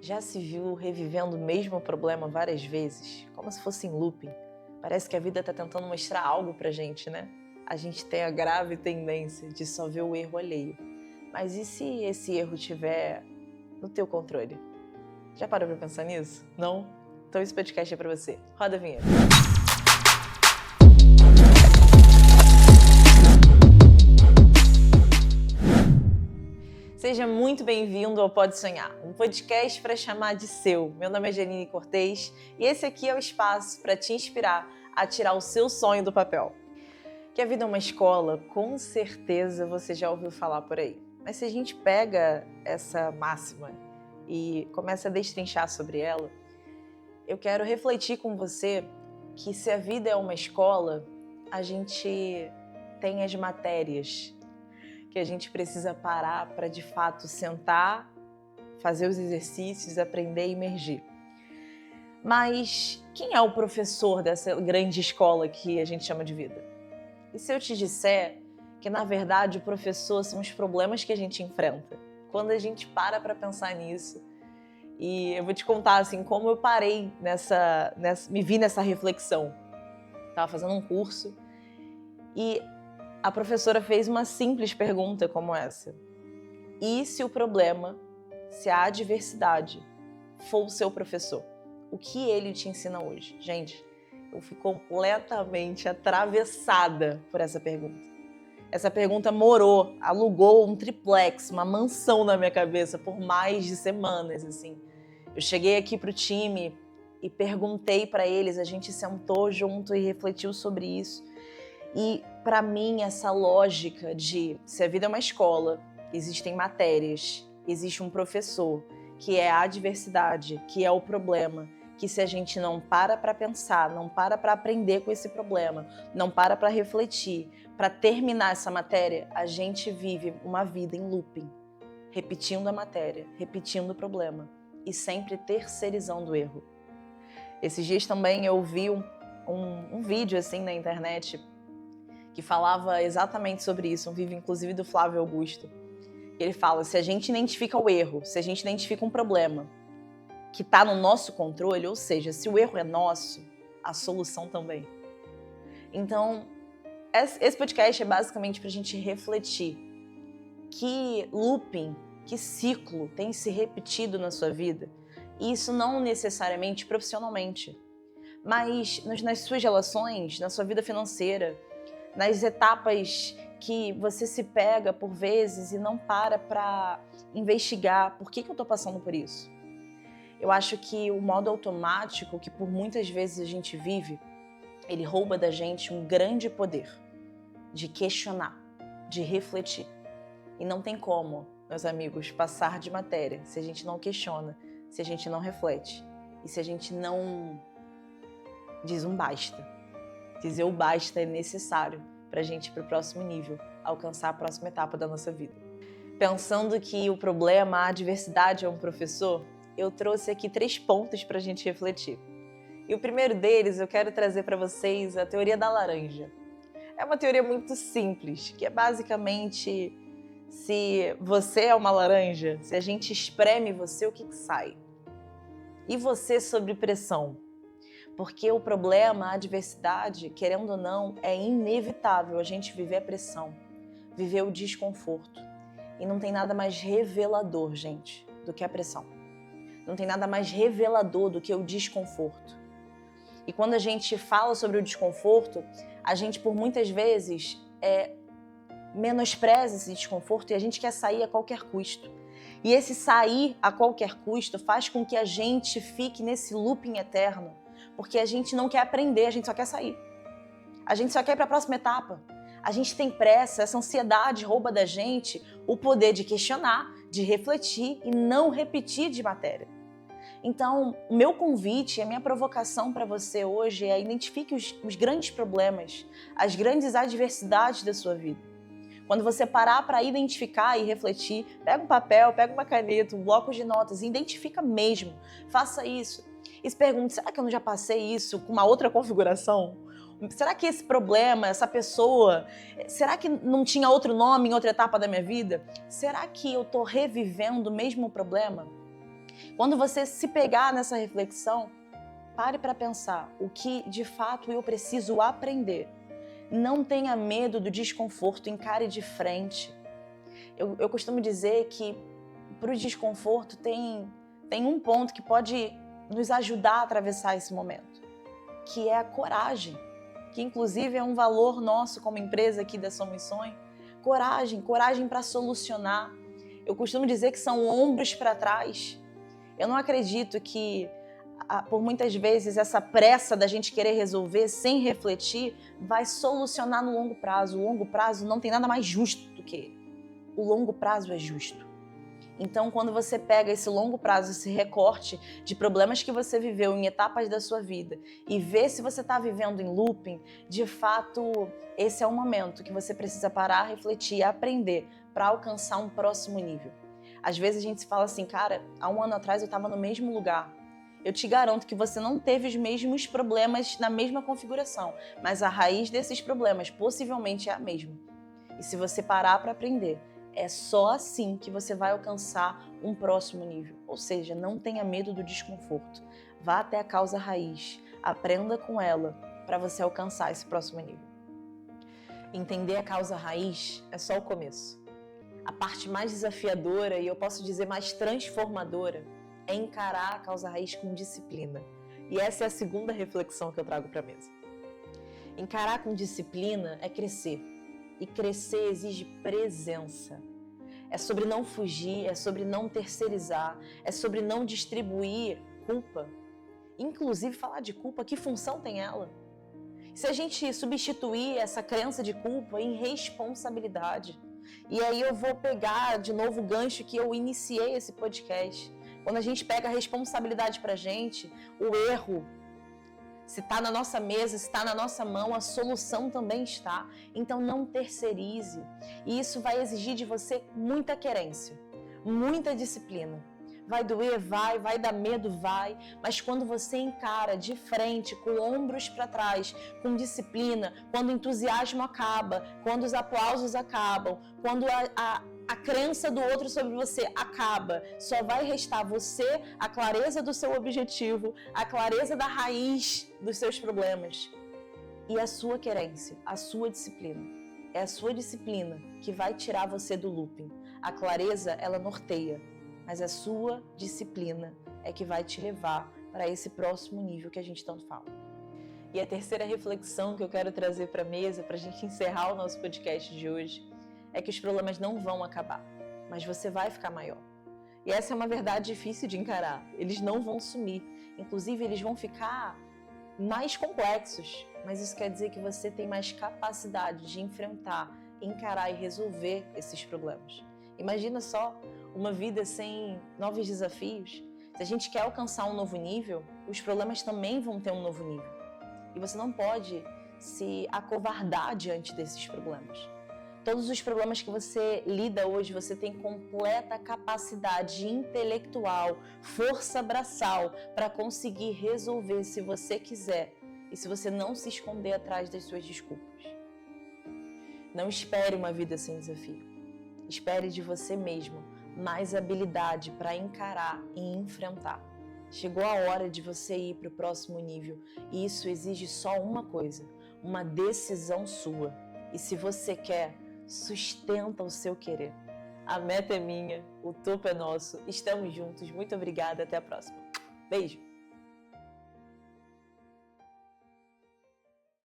Já se viu revivendo o mesmo problema várias vezes, como se fosse em looping? Parece que a vida está tentando mostrar algo pra gente, né? A gente tem a grave tendência de só ver o erro alheio. Mas e se esse erro estiver no teu controle? Já parou pra pensar nisso? Não? Então esse podcast é pra você. Roda a vinheta. Seja muito bem-vindo ao Pode Sonhar, um podcast para chamar de seu. Meu nome é Janine Cortez e esse aqui é o espaço para te inspirar a tirar o seu sonho do papel. Que a vida é uma escola, com certeza você já ouviu falar por aí. Mas se a gente pega essa máxima e começa a destrinchar sobre ela, eu quero refletir com você que se a vida é uma escola, a gente tem as matérias que a gente precisa parar para, de fato, sentar, fazer os exercícios, aprender e imergir. Mas quem é o professor dessa grande escola que a gente chama de vida? E se eu te disser que, na verdade, o professor são os problemas que a gente enfrenta? Quando a gente para pensar nisso, e eu vou te contar assim, como eu parei me vi nessa reflexão. Estava fazendo um curso e a professora fez uma simples pergunta como essa: e se o problema, se a adversidade for o seu professor? O que ele te ensina hoje? Gente, eu fui completamente atravessada por essa pergunta. Essa pergunta morou, alugou um triplex, uma mansão na minha cabeça por mais de semanas, assim. Eu cheguei aqui pro time e perguntei para eles, a gente sentou junto e refletiu sobre isso. E, para mim, essa lógica de se a vida é uma escola, existem matérias, existe um professor, que é a adversidade, que é o problema, que se a gente não para pensar, não para aprender com esse problema, não para refletir, para terminar essa matéria, a gente vive uma vida em looping, repetindo a matéria, repetindo o problema e sempre terceirizando o erro. Esses dias também eu vi um vídeo assim na internet que falava exatamente sobre isso, um vídeo inclusive do Flávio Augusto. Ele fala, se a gente identifica o erro, se a gente identifica um problema que está no nosso controle, ou seja, se o erro é nosso, a solução também. Então, esse podcast é basicamente para a gente refletir que looping, que ciclo tem se repetido na sua vida, e isso não necessariamente profissionalmente, mas nas suas relações, na sua vida financeira, nas etapas que você se pega por vezes e não para investigar por que eu estou passando por isso. Eu acho que o modo automático que por muitas vezes a gente vive, ele rouba da gente um grande poder de questionar, de refletir. E não tem como, meus amigos, passar de matéria se a gente não questiona, se a gente não reflete e se a gente não diz um basta. Dizer o basta é necessário para a gente ir para o próximo nível, alcançar a próxima etapa da nossa vida. Pensando que o problema, a adversidade é um professor, eu trouxe aqui 3 pontos para a gente refletir. E o primeiro deles eu quero trazer para vocês a teoria da laranja. É uma teoria muito simples, que é basicamente se você é uma laranja, se a gente espreme você, o que sai? E você sob pressão? Porque o problema, a adversidade, querendo ou não, é inevitável a gente viver a pressão, viver o desconforto. E não tem nada mais revelador, gente, do que a pressão. Não tem nada mais revelador do que o desconforto. E quando a gente fala sobre o desconforto, a gente, por muitas vezes, menospreza esse desconforto e a gente quer sair a qualquer custo. E esse sair a qualquer custo faz com que a gente fique nesse looping eterno, porque a gente não quer aprender, a gente só quer sair. A gente só quer ir para a próxima etapa. A gente tem pressa, essa ansiedade rouba da gente o poder de questionar, de refletir e não repetir de matéria. Então, o meu convite, a minha provocação para você hoje é identifique os grandes problemas, as grandes adversidades da sua vida. Quando você parar para identificar e refletir, pega um papel, pega uma caneta, um bloco de notas e identifica mesmo. Faça isso. E se pergunte, será que eu não já passei isso com uma outra configuração? Será que esse problema, essa pessoa, será que não tinha outro nome em outra etapa da minha vida? Será que eu estou revivendo o mesmo problema? Quando você se pegar nessa reflexão, pare para pensar o que de fato eu preciso aprender. Não tenha medo do desconforto, encare de frente. Eu costumo dizer que para o desconforto tem um ponto que pode nos ajudar a atravessar esse momento, que é a coragem, que inclusive é um valor nosso como empresa aqui da Somos Sonho. Coragem para solucionar. Eu costumo dizer que são ombros para trás. Eu não acredito que, por muitas vezes, essa pressa da gente querer resolver sem refletir vai solucionar no longo prazo. O longo prazo não tem nada mais justo do que ele. O longo prazo é justo. Então, quando você pega esse longo prazo, esse recorte de problemas que você viveu em etapas da sua vida e vê se você está vivendo em looping, de fato, esse é o momento que você precisa parar, refletir e aprender para alcançar um próximo nível. Às vezes a gente se fala assim, cara, há um ano atrás eu estava no mesmo lugar. Eu te garanto que você não teve os mesmos problemas na mesma configuração, mas a raiz desses problemas possivelmente é a mesma. E se você parar para aprender, é só assim que você vai alcançar um próximo nível. Ou seja, não tenha medo do desconforto. Vá até a causa raiz, aprenda com ela para você alcançar esse próximo nível. Entender a causa raiz é só o começo. A parte mais desafiadora e eu posso dizer mais transformadora é encarar a causa raiz com disciplina. E essa é a segunda reflexão que eu trago para a mesa. Encarar com disciplina é crescer. E crescer exige presença. É sobre não fugir, é sobre não terceirizar, é sobre não distribuir culpa. Inclusive, falar de culpa, que função tem ela? Se a gente substituir essa crença de culpa em responsabilidade, e aí eu vou pegar de novo o gancho que eu iniciei esse podcast. Quando a gente pega a responsabilidade pra gente, o erro, se está na nossa mesa, se está na nossa mão, a solução também está. Então não terceirize. E isso vai exigir de você muita querência, muita disciplina. Vai doer? Vai dar medo? Vai. Mas quando você encara de frente, com ombros para trás, com disciplina, quando o entusiasmo acaba, quando os aplausos acabam, quando a crença do outro sobre você acaba, só vai restar você, a clareza do seu objetivo, a clareza da raiz dos seus problemas e a sua querência, a sua disciplina. É a sua disciplina que vai tirar você do looping. A clareza, ela norteia, mas a sua disciplina é que vai te levar para esse próximo nível que a gente tanto fala. E a terceira reflexão que eu quero trazer para a mesa, para a gente encerrar o nosso podcast de hoje, é que os problemas não vão acabar, mas você vai ficar maior. E essa é uma verdade difícil de encarar. Eles não vão sumir. Inclusive, eles vão ficar mais complexos. Mas isso quer dizer que você tem mais capacidade de enfrentar, encarar e resolver esses problemas. Imagina só uma vida sem novos desafios. Se a gente quer alcançar um novo nível, os problemas também vão ter um novo nível. E você não pode se acovardar diante desses problemas. Todos os problemas que você lida hoje, você tem completa capacidade intelectual, força braçal para conseguir resolver se você quiser e se você não se esconder atrás das suas desculpas. Não espere uma vida sem desafio. Espere de você mesmo mais habilidade para encarar e enfrentar. Chegou a hora de você ir para o próximo nível e isso exige só uma coisa, uma decisão sua. E se você quer, sustenta o seu querer. A meta é minha, o topo é nosso, estamos juntos. Muito obrigada, até a próxima. Beijo!